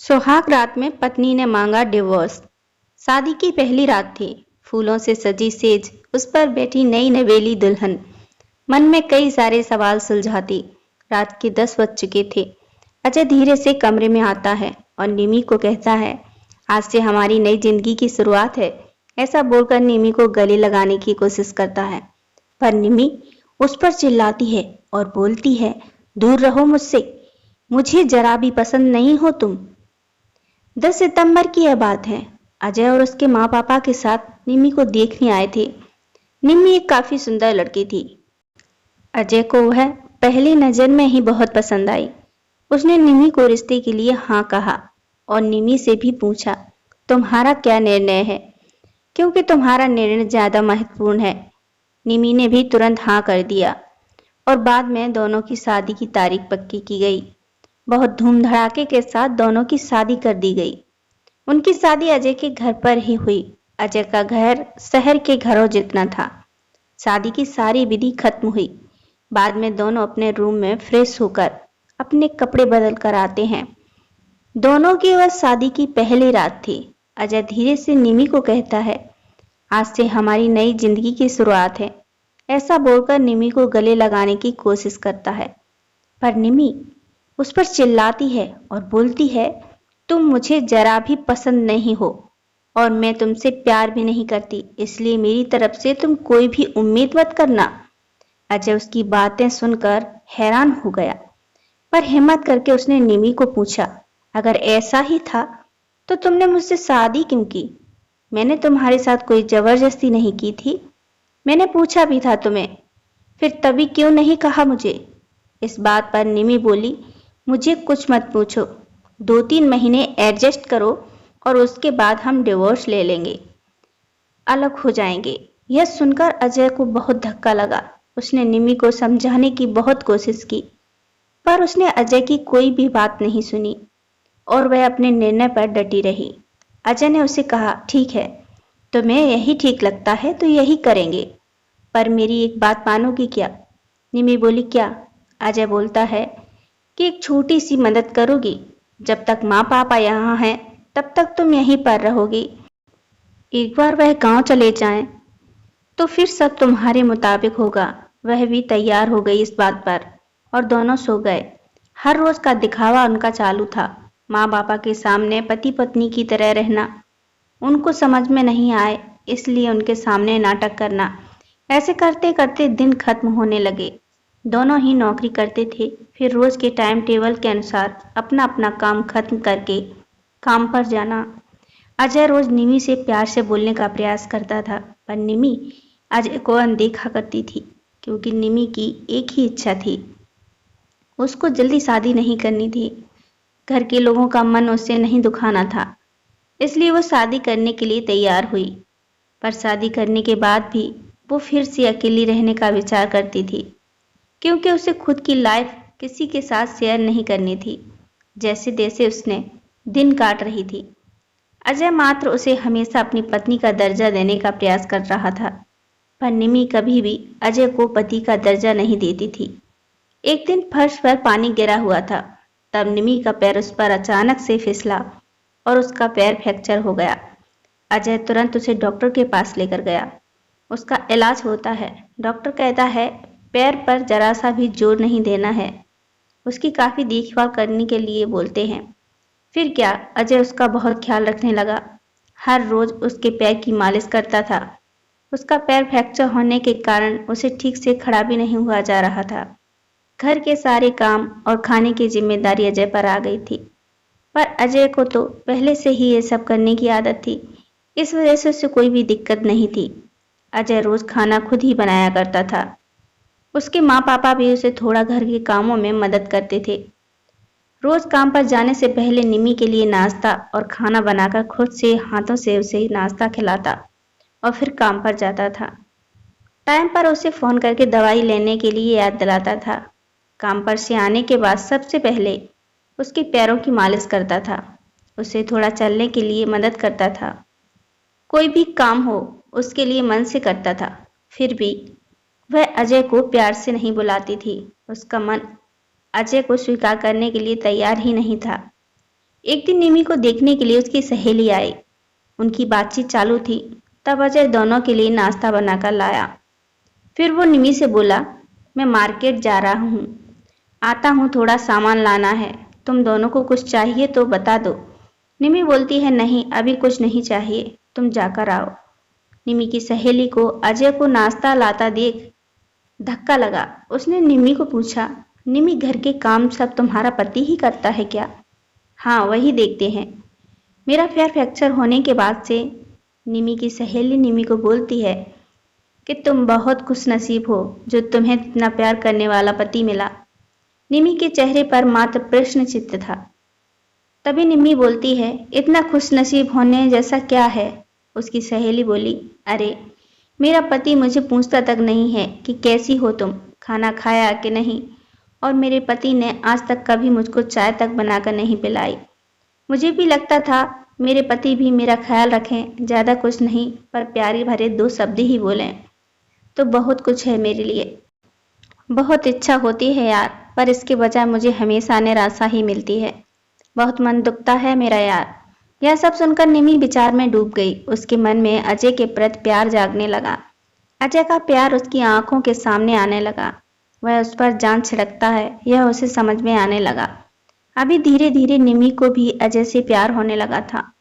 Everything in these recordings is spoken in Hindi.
सुहाग रात में पत्नी ने मांगा डिवोर्स। शादी की पहली रात थी। फूलों से सजी सेज, उस पर बैठी नई नवेली दुल्हन। मन में कई सारे सवाल सुलझाती। रात के 10 बज चुके थे। अजय धीरे से कमरे में आता है और निमी को कहता है, आज से हमारी नई जिंदगी की शुरुआत है। ऐसा बोलकर निमी को गले लगाने की कोशिश करता है, पर निमी उस पर चिल्लाती है और बोलती है, दूर रहो मुझसे, मुझे जरा भी पसंद नहीं हो तुम। 10 सितंबर की यह बात है। अजय और उसके माँ पापा के साथ निम्मी को देखने आए थे। निम्मी एक काफी सुंदर लड़की थी। अजय को वह पहली नजर में ही बहुत पसंद आई। उसने निम्मी को रिश्ते के लिए हाँ कहा और निम्मी से भी पूछा, तुम्हारा क्या निर्णय है, क्योंकि तुम्हारा निर्णय ज्यादा महत्वपूर्ण है। निम्मी ने भी तुरंत हाँ कर दिया और बाद में दोनों की शादी की तारीख पक्की की गई। बहुत धूम धड़ाके के साथ दोनों की शादी कर दी गई। उनकी शादी अजय के घर पर ही हुई। अजय का घर शहर के घरों जितना था। शादी की सारी विधि खत्म हुई। बाद में दोनों अपने रूम में फ्रेश होकर अपने कपड़े बदल कर आते हैं। दोनों की वह शादी की पहली रात थी। अजय धीरे से निमी को कहता है, आज से हमारी नई जिंदगी की शुरुआत है। ऐसा बोलकर निमी को गले लगाने की कोशिश करता है, पर निमी उस पर चिल्लाती है और बोलती है, तुम मुझे जरा भी पसंद नहीं हो और मैं तुमसे प्यार भी नहीं करती, इसलिए मेरी तरफ से तुम कोई भी उम्मीद मत करना। अजय उसकी बातें सुनकर हैरान हो गया, पर हिम्मत करके उसने निमी को पूछा, अगर ऐसा ही था तो तुमने मुझसे शादी क्यों की? मैंने तुम्हारे साथ कोई जबरदस्ती नहीं की थी। मैंने पूछा भी था तुम्हें, फिर तभी क्यों नहीं कहा मुझे? इस बात पर निमी बोली, मुझे कुछ मत पूछो, 2-3 महीने एडजस्ट करो और उसके बाद हम डिवोर्स ले लेंगे, अलग हो जाएंगे। यह सुनकर अजय को बहुत धक्का लगा। उसने निमी को समझाने की बहुत कोशिश की, पर उसने अजय की कोई भी बात नहीं सुनी और वह अपने निर्णय पर डटी रही। अजय ने उसे कहा, ठीक है, तुम्हें यही ठीक लगता है तो यही करेंगे, पर मेरी एक बात मानोगी क्या? निमी बोली, क्या? अजय बोलता है कि एक छोटी सी मदद करोगी? जब तक माँ पापा यहाँ हैं तब तक तुम यहीं पर रहोगी। एक बार वह गांव चले जाएं तो फिर सब तुम्हारे मुताबिक होगा। वह भी तैयार हो गई इस बात पर और दोनों सो गए। हर रोज का दिखावा उनका चालू था। माँ पापा के सामने पति पत्नी की तरह रहना उनको समझ में नहीं आए, इसलिए उनके सामने नाटक करना। ऐसे करते करते दिन खत्म होने लगे। दोनों ही नौकरी करते थे। फिर रोज के टाइम टेबल के अनुसार अपना अपना काम खत्म करके काम पर जाना। अजय रोज निमी से प्यार से बोलने का प्रयास करता था, पर निमी अजय को अनदेखा करती थी, क्योंकि निमी की एक ही इच्छा थी, उसको जल्दी शादी नहीं करनी थी। घर के लोगों का मन उससे नहीं दुखाना था, इसलिए वो शादी करने के लिए तैयार हुई। पर शादी करने के बाद भी वो फिर से अकेली रहने का विचार करती थी, क्योंकि उसे खुद की लाइफ किसी के साथ शेयर नहीं करनी थी। जैसे तैसे उसने दिन काट रही थी। अजय मात्र उसे हमेशा अपनी पत्नी का दर्जा देने का प्रयास कर रहा था, पर निमी कभी भी अजय को पति का दर्जा नहीं देती थी। एक दिन फर्श पर पानी गिरा हुआ था, तब निमी का पैर उस पर अचानक से फिसला और उसका पैर फ्रैक्चर हो गया। अजय तुरंत उसे डॉक्टर के पास लेकर गया। उसका इलाज होता है। डॉक्टर कहता है पैर पर जरा सा भी जोर नहीं देना है, उसकी काफी देखभाल करने के लिए बोलते हैं। फिर क्या, अजय उसका बहुत ख्याल रखने लगा। हर रोज उसके पैर की मालिश करता था। उसका पैर फ्रैक्चर होने के कारण उसे ठीक से खड़ा भी नहीं हुआ जा रहा था। घर के सारे काम और खाने की जिम्मेदारी अजय पर आ गई थी, पर अजय को तो पहले से ही ये सब करने की आदत थी, इस वजह से उसे कोई भी दिक्कत नहीं थी। अजय रोज खाना खुद ही बनाया करता था। उसके माँ पापा भी उसे थोड़ा घर के कामों में मदद करते थे। रोज काम पर जाने से पहले निमी के लिए नाश्ता और खाना बनाकर खुद से हाथों से उसे नाश्ता खिलाता और फिर काम पर जाता था। टाइम पर उसे फोन करके दवाई लेने के लिए याद दिलाता था। काम पर से आने के बाद सबसे पहले उसके पैरों की मालिश करता था, उसे थोड़ा चलने के लिए मदद करता था। कोई भी काम हो उसके लिए मन से करता था। फिर भी वह अजय को प्यार से नहीं बुलाती थी। उसका मन अजय को स्वीकार करने के लिए तैयार ही नहीं था। एक दिन निमी को देखने के लिए उसकी सहेली आई। उनकी बातचीत चालू थी। तब अजय दोनों के लिए नाश्ता बनाकर लाया। फिर वो निमी से बोला, मैं मार्केट जा रहा हूँ, आता हूँ, थोड़ा सामान लाना है, तुम दोनों को कुछ चाहिए तो बता दो। निमी बोलती है, नहीं अभी कुछ नहीं चाहिए, तुम जाकर आओ। निमी की सहेली को अजय को नाश्ता लाता देख धक्का लगा। उसने निमी को पूछा, निमी घर के काम सब तुम्हारा पति ही करता है क्या? हाँ वही देखते हैं। मेरा पैर फ्रैक्चर होने के बाद से, निमी की सहेली निमी को बोलती है कि तुम बहुत खुशनसीब हो जो तुम्हें इतना प्यार करने वाला पति मिला। निमी के चेहरे पर मात्र प्रश्न चित्त था। तभी निमी बोलती है, इतना खुशनसीब होने जैसा क्या है? उसकी सहेली बोली, अरे मेरा पति मुझे पूछता तक नहीं है कि कैसी हो तुम, खाना खाया कि नहीं, और मेरे पति ने आज तक कभी मुझको चाय तक बनाकर नहीं पिलाई। मुझे भी लगता था मेरे पति भी मेरा ख्याल रखें, ज़्यादा कुछ नहीं पर प्यारे भरे 2 शब्द ही बोलें तो बहुत कुछ है मेरे लिए। बहुत इच्छा होती है यार, पर इसके बजाय मुझे हमेशा निराशा ही मिलती है। बहुत मन दुखता है मेरा यार। यह सब सुनकर निमी विचार में डूब गई। उसके मन में अजय के प्रति प्यार जागने लगा। अजय का प्यार उसकी आंखों के सामने आने लगा। वह उस पर जान छिड़कता है, यह उसे समझ में आने लगा। अभी धीरे धीरे निमी को भी अजय से प्यार होने लगा था।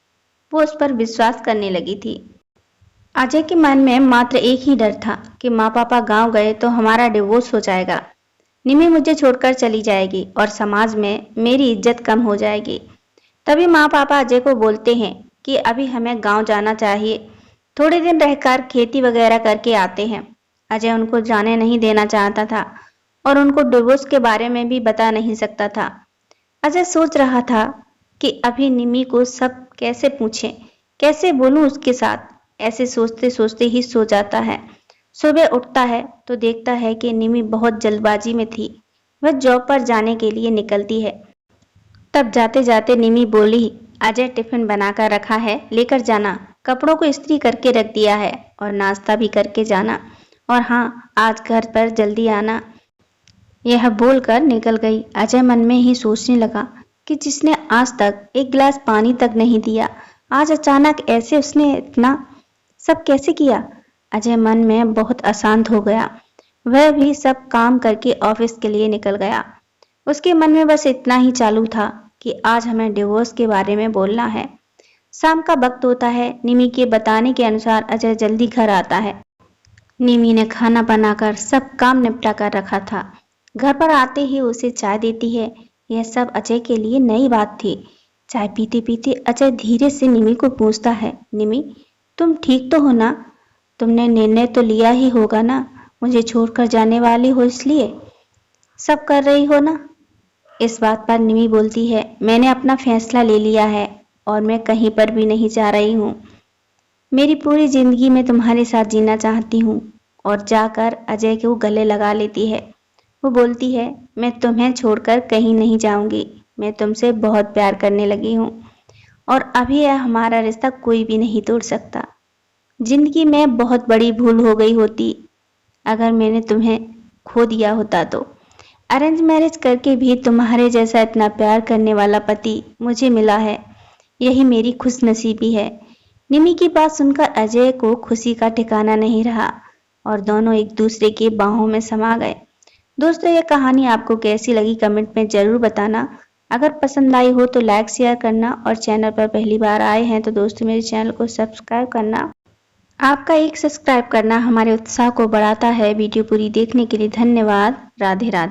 वो उस पर विश्वास करने लगी थी। अजय के मन में मात्र एक ही डर था कि माँ पापा गांव गए तो हमारा डिवोर्स हो जाएगा, निमी मुझे छोड़कर चली जाएगी और समाज में मेरी इज्जत कम हो जाएगी। तभी माँ पापा अजय को बोलते हैं कि अभी हमें गांव जाना चाहिए, थोड़े दिन रहकर खेती वगैरह करके आते हैं। अजय उनको जाने नहीं देना चाहता था और उनको डिवोर्स के बारे में भी बता नहीं सकता था। अजय सोच रहा था कि अभी निमी को सब कैसे पूछें, कैसे बोलूं उसके साथ। ऐसे सोचते सोचते ही सो जाता है। सुबह उठता है तो देखता है कि निमी बहुत जल्दबाजी में थी। वह जॉब पर जाने के लिए निकलती है। तब जाते जाते निमी बोली, अजय टिफिन बनाकर रखा है, लेकर जाना, कपड़ों को इस्त्री करके रख दिया है और नाश्ता भी करके जाना, और हाँ आज घर पर जल्दी आना। यह बोलकर निकल गई। अजय मन में ही सोचने लगा कि जिसने आज तक एक गिलास पानी तक नहीं दिया, आज अचानक ऐसे उसने इतना सब कैसे किया। अजय मन में बहुत अशांत हो गया। वह भी सब काम करके ऑफिस के लिए निकल गया। उसके मन में बस इतना ही चालू था कि आज हमें डिवोर्स के बारे में बोलना है। शाम का वक्त होता है। निमी के बताने के अनुसार अजय जल्दी घर आता है। निमी ने खाना बनाकर सब काम निपटा कर रखा था। घर पर आते ही उसे चाय देती है। यह सब अजय के लिए नई बात थी। चाय पीते पीते अजय धीरे से निमी को पूछता है, निमी तुम ठीक तो हो ना? तुमने निर्णय तो लिया ही होगा ना, मुझे छोड़कर जाने वाली हो इसलिए सब कर रही हो ना? इस बात पर निमी बोलती है, मैंने अपना फैसला ले लिया है और मैं कहीं पर भी नहीं जा रही हूँ। मेरी पूरी जिंदगी में तुम्हारे साथ जीना चाहती हूँ। और जाकर अजय को गले लगा लेती है। वो बोलती है, मैं तुम्हें छोड़कर कहीं नहीं जाऊंगी, मैं तुमसे बहुत प्यार करने लगी हूँ और अभी यह हमारा रिश्ता कोई भी नहीं तोड़ सकता। जिंदगी में बहुत बड़ी भूल हो गई होती अगर मैंने तुम्हें खो दिया होता तो। अरेंज मैरिज करके भी तुम्हारे जैसा इतना प्यार करने वाला पति मुझे मिला है, यही मेरी खुशनसीबी है। निमी की बात सुनकर अजय को खुशी का ठिकाना नहीं रहा और दोनों एक दूसरे की बाहों में समा गए। दोस्तों, यह कहानी आपको कैसी लगी कमेंट में जरूर बताना। अगर पसंद आई हो तो लाइक शेयर करना और चैनल पर पहली बार आए हैं तो दोस्तों मेरे चैनल को सब्सक्राइब करना। आपका एक सब्सक्राइब करना हमारे उत्साह को बढ़ाता है। वीडियो पूरी देखने के लिए धन्यवाद। राधे राधे।